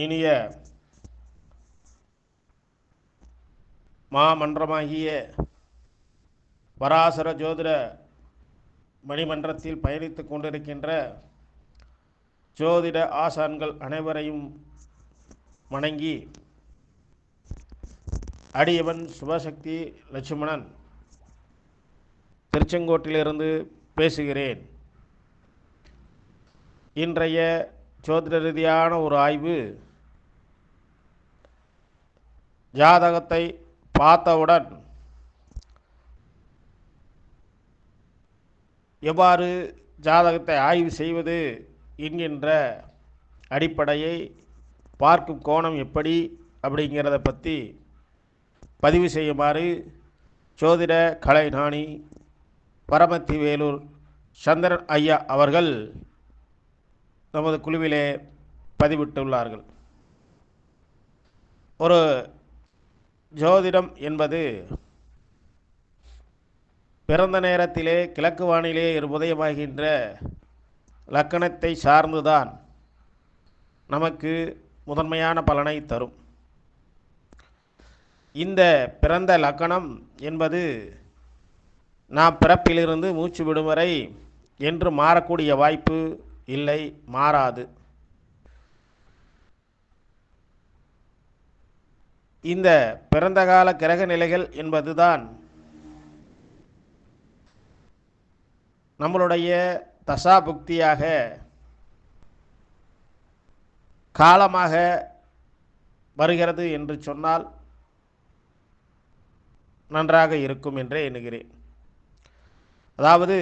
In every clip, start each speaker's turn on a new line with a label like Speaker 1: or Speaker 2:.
Speaker 1: இனிய மாமன்றமாகிய பராசர ஜோதிட மணிமன்றத்தில் பயணித்துக் கொண்டிருக்கின்ற ஜோதிட ஆசான்கள் அனைவரையும் வணங்கி, அடியவன் சுபசக்தி லட்சுமணன் திருச்செங்கோட்டிலிருந்து பேசுகிறேன். இன்றைய ஜோதிட ரீதியான ஒரு ஆய்வு, ஜாதகத்தை பார்த்தவுடன் எவ்வாறு ஜாதகத்தை ஆய்வு செய்வது என்கின்ற அடிப்படையை பார்க்கும் கோணம் எப்படி அப்படிங்கிறத பற்றி பதிவு செய்யுமாறு ஜோதிட கலைஞானி பரமத்தி வேலூர் சந்திரன் ஐயா அவர்கள் நமது குழுவிலே பதிவிட்டுள்ளார்கள். ஒரு ஜோதிடம் என்பது பிறந்த நேரத்திலே கிழக்கு வானிலே உதயமாகின்ற லக்கணத்தை சார்ந்துதான் நமக்கு முதன்மையான பலனை தரும். இந்த பிறந்த லக்கணம் என்பது நாம் பிறப்பிலிருந்து மூச்சு விடும் வரை என்று மாறக்கூடிய வாய்ப்பு இல்லை, மாறாது. இந்த பிறந்த கால கிரக நிலைகள் என்பதுதான் நம்மளுடைய தசாபுக்தியாக காலமாக வருகிறது என்று சொன்னால் நன்றாக இருக்கும் என்றே எண்ணுகிறேன். அதாவது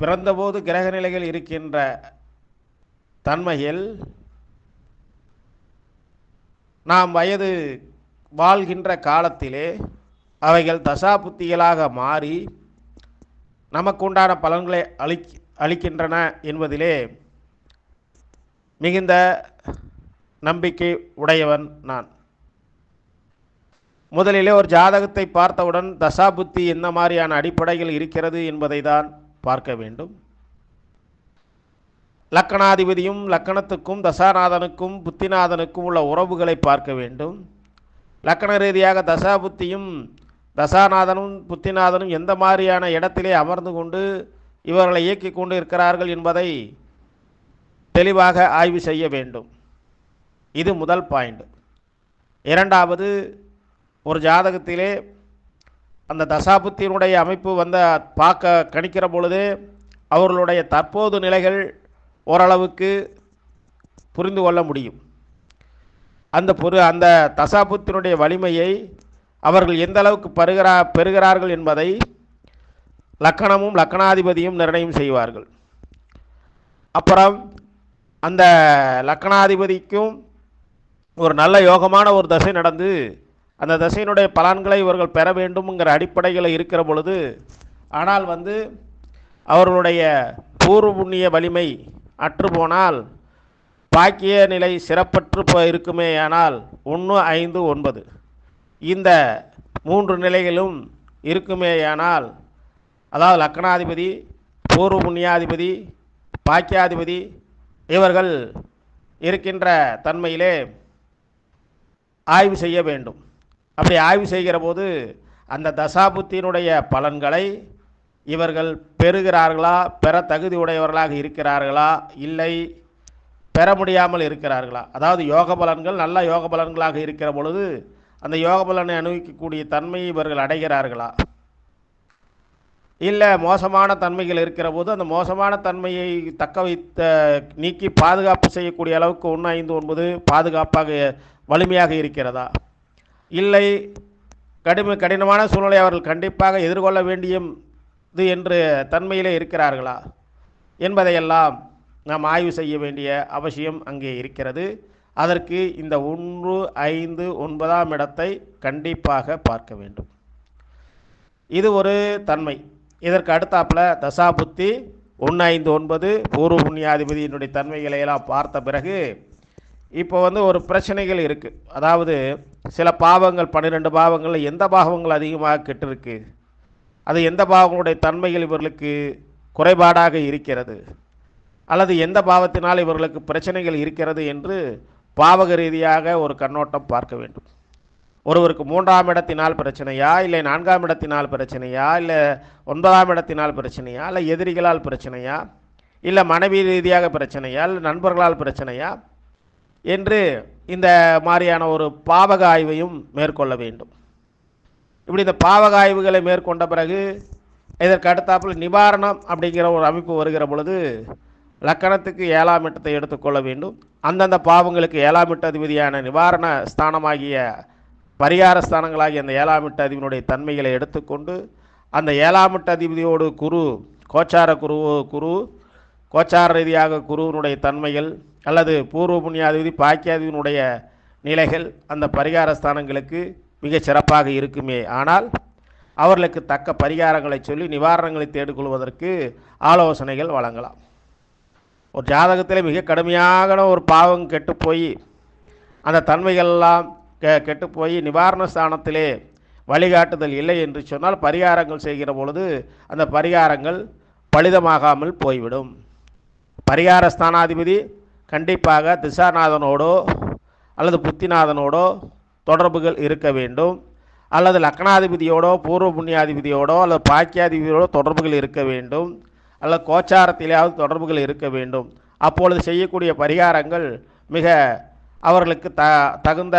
Speaker 1: பிறந்தபோது கிரக நிலைகள் இருக்கின்ற தன்மையில் நாம் வயது வாழ்கின்ற காலத்திலே அவைகள் தசாபுத்திகளாக மாறி நமக்குண்டான பலன்களை அளிக்கின்றன என்பதிலே மிகுந்த நம்பிக்கை உடையவன் நான். முதலிலே ஒரு ஜாதகத்தை பார்த்தவுடன் தசாபுத்தி என்ன மாதிரியான அடிப்படைகள் இருக்கிறது என்பதை தான் பார்க்க வேண்டும். லக்கணாதிபதியும் லக்கணத்துக்கும் தசாநாதனுக்கும் புத்திநாதனுக்கும் உள்ள உறவுகளை பார்க்க வேண்டும். லக்கண ரீதியாக தசாபுத்தியும் தசாநாதனும் புத்திநாதனும் எந்த மாதிரியான இடத்திலே அமர்ந்து கொண்டு இவர்களை இயக்கி கொண்டு இருக்கிறார்கள் என்பதை தெளிவாக ஆய்வு செய்ய வேண்டும். இது முதல் பாயிண்ட். இரண்டாவது, ஒரு ஜாதகத்திலே அந்த தசாபுத்தியினுடைய அமைப்பு கணிக்கிற பொழுது அவர்களுடைய தற்போது நிலைகள் ஓரளவுக்கு புரிந்து கொள்ள முடியும். அந்த தசாபுத்தினுடைய வலிமையை அவர்கள் எந்த அளவுக்கு பெறுகிறார்கள் என்பதை லக்கணமும் லக்கணாதிபதியும் நிர்ணயம் செய்வார்கள். அப்புறம் அந்த லக்கணாதிபதிக்கும் ஒரு நல்ல யோகமான ஒரு தசை நடந்து அந்த தசையினுடைய பலன்களை இவர்கள் பெற வேண்டும்ங்கிற அடிப்படையில் இருக்கிற பொழுது, ஆனால் அவர்களுடைய பூர்வ புண்ணிய வலிமை அற்று போனால் பாக்கிய நிலை சிறப்பற்று இருக்குமேயானால் 1, 5, 9 இந்த 3 நிலைகளும் இருக்குமேயானால், அதாவது லக்கணாதிபதி, பூர்வ புண்ணியாதிபதி, பாக்கியாதிபதி இவர்கள் இருக்கின்ற தன்மையிலே ஆய்வு செய்ய வேண்டும். அப்படி ஆய்வு செய்கிற போது அந்த தசாபுத்தியினுடைய பலன்களை இவர்கள் பெறுகிறார்களா, பெற தகுதி உடையவர்களாக இருக்கிறார்களா, இல்லை பெற முடியாமல் இருக்கிறார்களா, அதாவது யோக பலன்கள் நல்ல யோக பலன்களாக இருக்கிற பொழுது அந்த யோக பலனை அனுபவிக்கக்கூடிய தன்மையை இவர்கள் அடைகிறார்களா, இல்லை மோசமான தன்மைகள் இருக்கிற போது அந்த மோசமான தன்மையை நீக்கி பாதுகாப்பு செய்யக்கூடிய அளவுக்கு 1, 5, 9 பாதுகாப்பாக வலிமையாக இருக்கிறதா, இல்லை கடினமான சூழ்நிலை அவர்கள் கண்டிப்பாக எதிர்கொள்ள வேண்டியது என்று தன்மையிலே இருக்கிறார்களா என்பதையெல்லாம் நாம் ஆய்வு செய்ய வேண்டிய அவசியம் அங்கே இருக்கிறது. அதற்கு இந்த 1, 5, 9ஆம் இடத்தை கண்டிப்பாக பார்க்க வேண்டும். இது ஒரு தன்மை. இதற்கு அடுத்தாப்புல தசாபுத்தி 1, 5, 9 பூர்வ புண்ணியாதிபதியினுடைய தன்மைகளை எல்லாம் பார்த்த பிறகு இப்போ ஒரு பிரச்சனைகள் இருக்குது. அதாவது சில பாவங்கள் 12 பாவங்களில் எந்த பாவங்கள் அதிகமாக கெட்டிருக்கு, அது எந்த பாவங்களுடைய தன்மைகள் இவர்களுக்கு குறைபாடாக இருக்கிறது, அல்லது எந்த பாவத்தினால் இவர்களுக்கு பிரச்சனைகள் இருக்கிறது என்று பாவக ரீதியாக ஒரு கண்ணோட்டம் பார்க்க வேண்டும். ஒருவருக்கு 3ஆம் இடத்தினால் பிரச்சனையா, இல்லை 4ஆம் இடத்தினால் பிரச்சனையா, இல்லை 9ஆம் இடத்தினால் பிரச்சனையா, இல்லை எதிரிகளால் பிரச்சனையா, இல்லை மனைவி ரீதியாக பிரச்சனையா, இல்லை நண்பர்களால் பிரச்சனையா என்று இந்த மாதிரியான ஒரு பாவக ஆய்வையும் மேற்கொள்ள வேண்டும். இப்படி இந்த பாவக ஆய்வுகளை மேற்கொண்ட பிறகு இதற்கு அடுத்தாப்பில் நிவாரணம் அப்படிங்கிற ஒரு அமைப்பு வருகிற பொழுது லக்கணத்துக்கு 7ஆம் இடத்தை எடுத்துக்கொள்ள வேண்டும். அந்தந்த பாவங்களுக்கு 7ஆம் இட்ட அதிபதியான நிவாரண ஸ்தானமாகிய பரிகார ஸ்தானங்களாகிய அந்த 7ஆம் இட்ட அதிபதியினுடைய தன்மைகளை எடுத்துக்கொண்டு அந்த 7ஆம் இட்ட அதிபதியோடு குரு கோச்சார ரீதியாக குருவினுடைய தன்மைகள் அல்லது பூர்வ புண்ணியாதிபதி பாக்கியாதிபதியினுடைய நிலைகள் அந்த பரிகார ஸ்தானங்களுக்கு மிக சிறப்பாக இருக்குமே. ஆனால் அவர்களுக்கு தக்க பரிகாரங்களை சொல்லி நிவாரணங்களை தேடிக்கொள்வதற்கு ஆலோசனைகள் வழங்கலாம். ஒரு ஜாதகத்தில் மிக கடுமையான ஒரு பாவம் கெட்டுப்போய் அந்த தன்மைகள்லாம் கெட்டுப்போய் நிவாரண ஸ்தானத்திலே வழிகாட்டுதல் இல்லை என்று சொன்னால் பரிகாரங்கள் செய்கிற பொழுது அந்த பரிகாரங்கள் பலிதமாகாமல் போய்விடும். பரிகார ஸ்தானாதிபதி கண்டிப்பாக திசாநாதனோடோ அல்லது புத்திநாதனோடோ தொடர்புகள் இருக்க வேண்டும், அல்லது லக்னாதிபதியோடோ பூர்வ புண்ணியாதிபதியோடோ அல்லது பாக்கியாதிபதியோடோ தொடர்புகள் இருக்க வேண்டும், அல்லது கோச்சாரத்திலேயாவது தொடர்புகள் இருக்க வேண்டும். அப்பொழுது செய்யக்கூடிய பரிகாரங்கள் மிக அவர்களுக்கு தகுந்த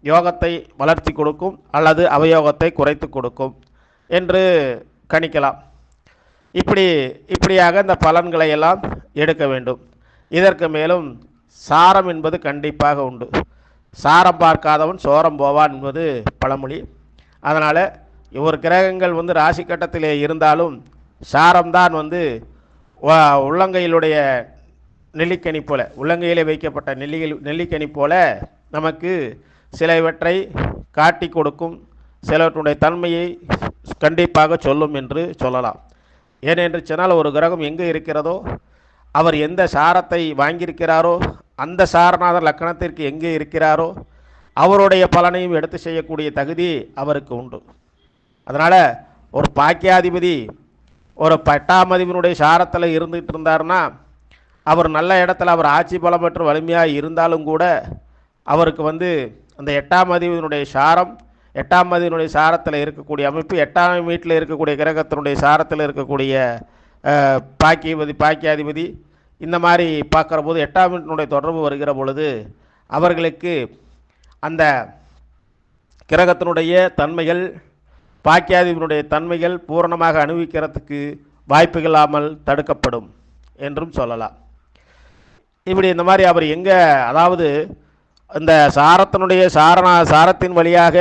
Speaker 1: யோகத்தை வளர்த்தி கொடுக்கும் அல்லது அவயோகத்தை குறைத்து கொடுக்கும் என்று கணிக்கலாம். இப்படியாக இந்த பலன்களை எல்லாம் எடுக்க வேண்டும். இதற்கு மேலும் சாரம் என்பது கண்டிப்பாக உண்டு. சாரம் பார்க்காதவன் சோரம் போவான் என்பது பழமொழி. அதனால் ஒரு கிரகங்கள் ராசி கட்டத்திலே இருந்தாலும் சாரம்தான் உள்ளங்கையிலுடைய நெல்லிக்கனி போல, உள்ளங்கையிலே வைக்கப்பட்ட நெல்லிக்கனி போல நமக்கு சிலவற்றை காட்டி கொடுக்கும், சிலவற்றுடைய தன்மையை கண்டிப்பாக சொல்லும் என்று சொல்லலாம். ஏனென்று சொன்னால் ஒரு கிரகம் எங்கே இருக்கிறதோ அவர் எந்த சாரத்தை வாங்கியிருக்கிறாரோ அந்த சாரநாதர் லக்கணத்திற்கு எங்கே இருக்கிறாரோ அவருடைய பலனையும் எடுத்து செய்யக்கூடிய தகுதி அவருக்கு உண்டு. அதனால் ஒரு பாக்கியாதிபதி ஒரு 8ஆம் அதிபதியினுடைய சாரத்தில் இருந்துகிட்டு இருந்தார்னா அவர் நல்ல இடத்துல அவர் ஆட்சி பலம் பெற்று வலிமையாக இருந்தாலும் கூட அவருக்கு அந்த 8ஆம் அதிபதியினுடைய சாரம் 8ஆம் அதிபதியினுடைய சாரத்தில் இருக்கக்கூடிய அமைப்பு 8ஆம் வீட்டில் இருக்கக்கூடிய கிரகத்தினுடைய சாரத்தில் இருக்கக்கூடிய பாக்கியாதிபதி இந்த மாதிரி பார்க்குற போது 8ஆம் வீட்டினுடைய தொடர்பு வருகிற பொழுது அவர்களுக்கு அந்த கிரகத்தினுடைய தன்மைகள் பாக்கியாதிபதியினுடைய தன்மைகள் பூரணமாக அனுபவிக்கிறதுக்கு வாய்ப்புகள் இல்லாமல் தடுக்கப்படும் என்றும் சொல்லலாம். இப்படி இந்த மாதிரி அவர் எங்கே, அதாவது இந்த சாரத்தினுடைய சாரத்தின் வழியாக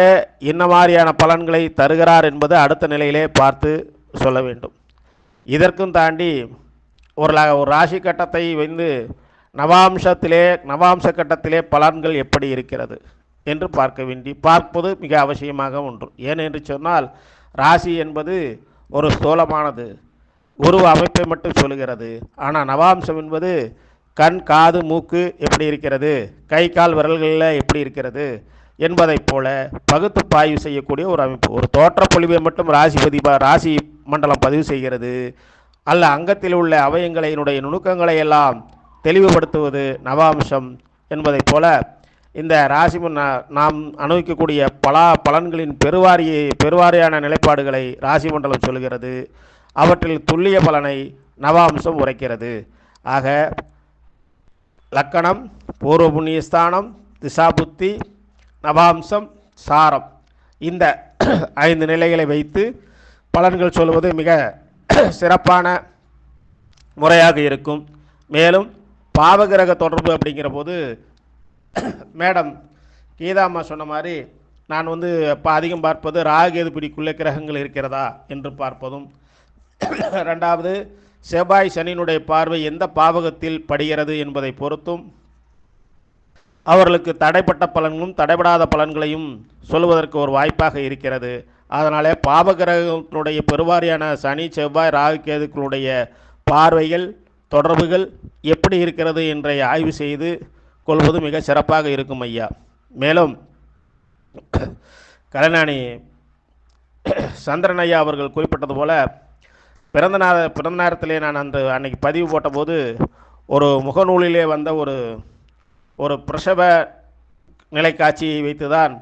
Speaker 1: என்ன மாதிரியான பலன்களை தருகிறார் என்பது அடுத்த நிலையிலே பார்த்து சொல்ல வேண்டும். இதற்கும் தாண்டி ஒரு ராசி கட்டத்தை நவாம்ச கட்டத்திலே பலன்கள் எப்படி இருக்கிறது என்று பார்ப்பது மிக அவசியமாக ஒன்று. ஏனென்று சொன்னால் ராசி என்பது ஒரு ஸ்தூலமானது, உருவ அமைப்பை மட்டும் சொல்கிறது. ஆனால் நவாம்சம் என்பது கண், காது, மூக்கு எப்படி இருக்கிறது, கை, கால், விரல்களில் எப்படி இருக்கிறது என்பதைப் போல பகுத்து பாய்வு செய்யக்கூடிய ஒரு அமைப்பு. ஒரு தோற்ற பொலிவை மட்டும் ராசி மண்டலம் பதிவு செய்கிறது அல்ல, அங்கத்தில் உள்ள அவயங்களினுடைய நுணுக்கங்களை எல்லாம் தெளிவுபடுத்துவது நவாம்சம் என்பதைப் போல இந்த ராசி நாம் அனுபவிக்கக்கூடிய பலன்களின் பெருவாரியான நிலைப்பாடுகளை ராசி மண்டலம் சொல்கிறது. அவற்றில் துல்லிய பலனை நவாம்சம் உரைக்கிறது. ஆக லக்கணம், பூர்வ புண்ணியஸ்தானம், திசாபுத்தி, நவாம்சம், சாரம் இந்த 5 நிலைகளை வைத்து பலன்கள் சொல்வது மிக சிறப்பான முறையாக இருக்கும். மேலும் பாவகிரக தொடர்பு அப்படிங்கிற போது மேடம் கீதாம்மா சொன்ன மாதிரி நான் அதிகம் பார்ப்பது ராகுகேது பிடிக்குள்ளே கிரகங்கள் இருக்கிறதா என்று பார்ப்பதும், 2வது செவ்வாய் சனியினுடைய பார்வை எந்த பாவகத்தில் படுகிறது என்பதை பொறுத்தும் அவர்களுக்கு தடைப்பட்ட பலன்களும் தடைபடாத பலன்களையும் சொல்வதற்கு ஒரு வாய்ப்பாக இருக்கிறது. அதனாலே பாவகிரகத்தினுடைய பெருவாரியான சனி, செவ்வாய், ராகு, கேதுக்களுடைய பார்வைகள் தொடர்புகள் எப்படி இருக்கிறது என்ற ஆய்வு செய்து கொள்வது மிக சிறப்பாக இருக்கும் ஐயா. மேலும் கலைஞானி சந்திரன் ஐயா அவர்கள் குறிப்பிட்டது போல பிறந்த நேரத்திலே நான் அன்னைக்கு பதிவு போட்டபோது ஒரு முகநூலிலே வந்த ஒரு ஒரு பிரசவ நிலைக்காட்சியை வைத்துதான்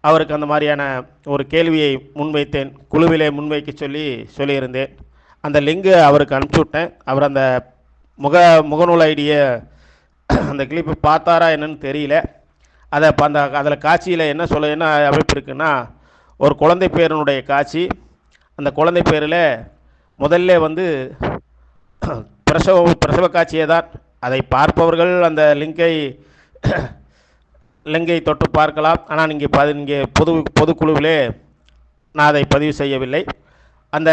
Speaker 1: அவருக்கு அந்த மாதிரியான ஒரு கேள்வியை முன்வைத்தேன், குழுவிலே முன்வைக்க சொல்லியிருந்தேன். அந்த லிங்கு அவருக்கு அனுப்பிச்சி விட்டேன். அவர் அந்த முகநூல் ஐடியை அந்த கிளிப்பை பார்த்தாரா என்னன்னு தெரியல. அதில் காட்சியில் என்ன அமைப்பு இருக்குன்னா, ஒரு குழந்தை பேரனுடைய காட்சி. அந்த குழந்தை பேரில் முதல்ல வந்து பிரசவ காட்சியை தான். அதை பார்ப்பவர்கள் அந்த லிங்கை தொட்டு பார்க்கலாம். ஆனால் இங்கே பொதுக்குழுவிலே நான் அதை பதிவு செய்யவில்லை. அந்த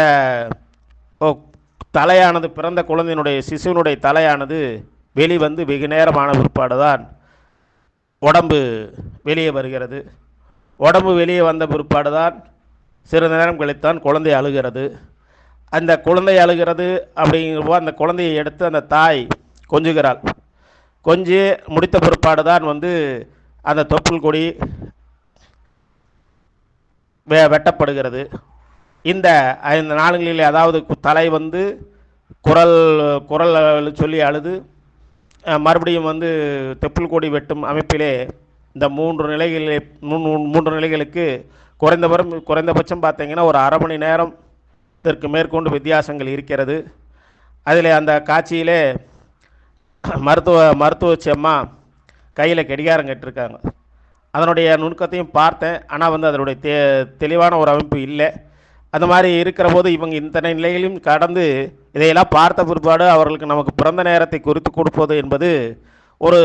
Speaker 1: தலையானது, பிறந்த குழந்தையினுடைய சிசுவினுடைய தலையானது வெளிவந்து வெகு நேரமான பிற்பாடு தான் உடம்பு வெளியே வருகிறது. உடம்பு வெளியே வந்த பிற்பாடு தான் சிறிது நேரம் கழித்தான் குழந்தை அழுகிறது. அந்த குழந்தை அழுகிறது அப்படிங்கிறப்போ அந்த குழந்தையை எடுத்து அந்த தாய் கொஞ்சுகிறாள். கொஞ்சி முடித்த பிற்பாடு தான் வந்து அந்த தொப்புள் கொடி வெட்டப்படுகிறது. இந்த 5 நாளுகளில் அதாவது தலை வந்து குரல் சொல்லி அழுது மறுபடியும் வந்து தொப்புள் கொடி வெட்டும் அமைப்பிலே இந்த 3 நிலைகளுக்கு குறைந்தபட்சம் பார்த்தீங்கன்னா ஒரு அரை மணி நேரத்திற்கு மேற்கொண்டு வித்தியாசங்கள் இருக்கிறது. அதில் அந்த காட்சியிலே மருத்துவச்சி அம்மா கையில் கடிகாரம் கட்டிருக்காங்க. அதனுடைய நுணுக்கத்தையும் பார்த்தேன். ஆனால் வந்து அதனுடைய தெளிவான ஒரு அமைப்பு இல்லை. அந்த மாதிரி இருக்கிற போது இவங்க இத்தனை நிலைகளையும் கடந்து இதையெல்லாம் பார்த்த பிற்பாடு அவர்களுக்கு நமக்கு பிறந்த நேரத்தை குறித்து கொடுப்பது என்பது ஒரு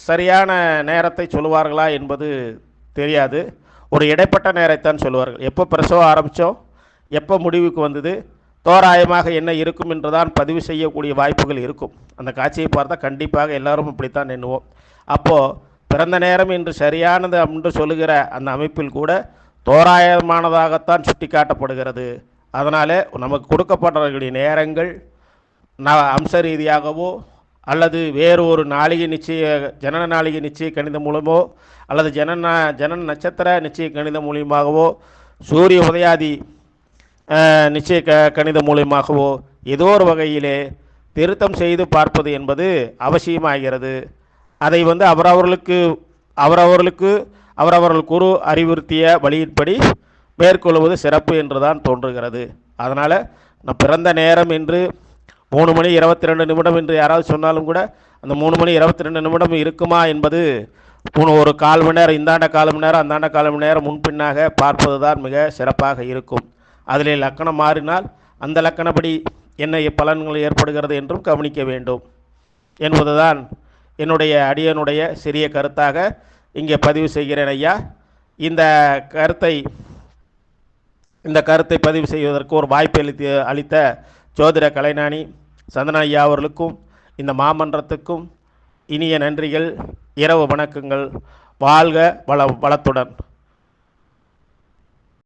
Speaker 1: சரியான நேரத்தை சொல்லுவார்களா என்பது தெரியாது. ஒரு இடைப்பட்ட நேரத்தைத்தான் சொல்லுவார்கள். எப்போ பிரசவம் ஆரம்பித்தோம், எப்போ முடிவுக்கு வந்தது, தோராயமாக என்ன இருக்கும் என்று தான் பதிவு செய்யக்கூடிய வாய்ப்புகள் இருக்கும். அந்த காட்சியை பார்த்தா கண்டிப்பாக எல்லோரும் இப்படித்தான் எண்ணுவோம். அப்போது பிறந்த நேரம் என்று சரியானது என்று சொல்லுகிற அந்த அமைப்பில் கூட தோராயமானதாகத்தான் சுட்டி காட்டப்படுகிறது. அதனால் நமக்கு கொடுக்கப்பட்டவர்களுடைய நேரங்கள் அம்ச ரீதியாகவோ அல்லது வேறு ஒரு ஜனன நாளிகை நிச்சய கணிதம் மூலமோ அல்லது ஜனன நட்சத்திர நிச்சய கணிதம் மூலியமாகவோ சூரிய உதயாதி நிச்சய கணிதம் மூலியமாகவோ ஏதோ ஒரு வகையிலே திருத்தம் செய்து பார்ப்பது என்பது அவசியமாகிறது. அதை வந்து அவரவர்கள் குரு அறிவுறுத்திய வழியின்படி மேற்கொள்வது சிறப்பு என்று தான் தோன்றுகிறது. அதனால் நான் பிறந்த நேரம் என்று 3 மணி 22 நிமிடம் என்று யாராவது சொன்னாலும் கூட அந்த 3 மணி 22 நிமிடம் இருக்குமா என்பது ஒரு 1/4 மணி நேரம், இந்தாண்ட 1/4 மணி நேரம் அந்தாண்ட 1/4 மணி நேரம் முன்பின்னாக பார்ப்பது தான் மிக சிறப்பாக இருக்கும். அதில் லக்கணம் மாறினால் அந்த லக்கணப்படி என்ன பலன்கள் ஏற்படுகிறது என்றும் கவனிக்க வேண்டும் என்பதுதான் என்னுடைய அடியனுடைய சிறிய கருத்தாக இங்கே பதிவு செய்கிறேன் ஐயா. இந்த கருத்தை பதிவு செய்வதற்கு ஒரு வாய்ப்பு அளித்த ஜோதிட கலைஞானி சந்தன ஐயா அவர்களுக்கும் இந்த மாமன்றத்துக்கும் இனிய நன்றிகள், இரவு வணக்கங்கள். வாழ்க வளத்துடன்.